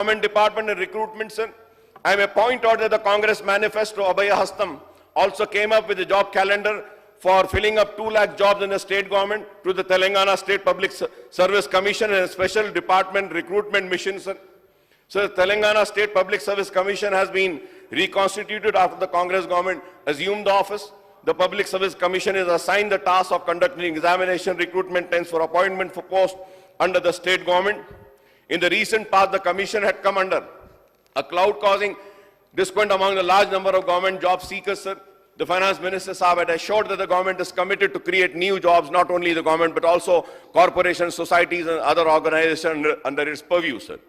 Government Department and Recruitment, sir. I may point out that the Congress manifesto, Abhaya Hastam, also came up with a job calendar for filling up 2 lakh jobs in the state government through the Telangana State Public Service Commission and a special department recruitment mission, sir. So the Telangana State Public Service Commission has been reconstituted after the Congress government assumed the office. The Public Service Commission is assigned the task of conducting examination recruitment tests for appointment for posts under the state government. In the recent past, the commission had come under a cloud causing discontent among the large number of government job seekers, sir. The Finance Minister Saab had assured that the government is committed to create new jobs, not only the government, but also corporations, societies, and other organizations under its purview, sir.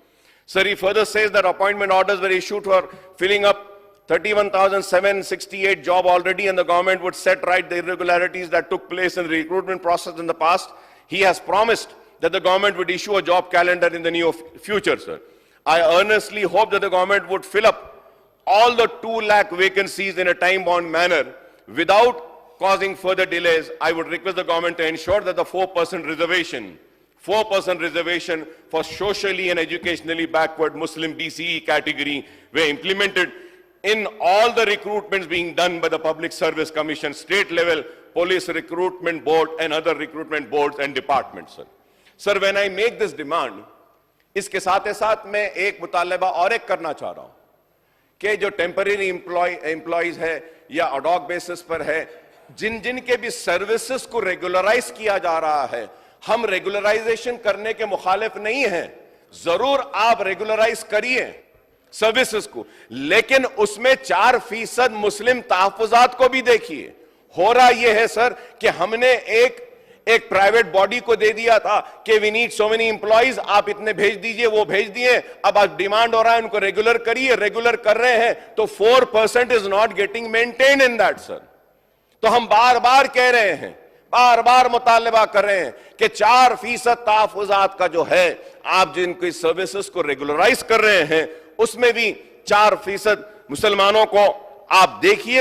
Sir, he further says that appointment orders were issued for filling up 31,768 jobs already, and the government would set right the irregularities that took place in the recruitment process in the past. He has promised that the government would issue a job calendar in the near future, sir. I earnestly hope that the government would fill up all the 2 lakh vacancies in a time-bound manner without causing further delays. I would request the government to ensure that the 4% reservation for socially and educationally backward Muslim DCE category were implemented in all the recruitments being done by the Public Service Commission, state level, police recruitment board, and other recruitment boards and departments, sir. Sir, when I make this demand, इसके साथ मैं एक मुतालबा और एक करना चाह रहा हूं कि जो टेम्पररी एम्प्लॉइज है या अडॉक बेसिस पर है, जिन के भी सर्विसेज को रेगुलराइज किया जा रहा है, हम रेगुलराइजेशन करने के मुखालिफ नहीं हैं। जरूर आप रेगुलराइज करिए सर्विसेज को, लेकिन उसमें 4% मुस्लिम तहफ्फुजात को भी देखिए। हो रहा यह है सर कि हमने एक प्राइवेट बॉडी को दे दिया था कि we need so many employees, आप इतने भेज दीजिए, वो भेज दिए। अब आज डिमांड हो रहा है उनको रेगुलर करिए, रेगुलर कर रहे हैं तो 4% is not getting maintain in that, sir. तो हम बार बार कह रहे हैं, बार बार मुतालबा कर रहे हैं कि 4% तहफ्फुजात का जो है, आप जिनकी सर्विसेज को रेगुलराइज कर रहे हैं, उसमें भी 4% मुसलमानों को आप देखिए।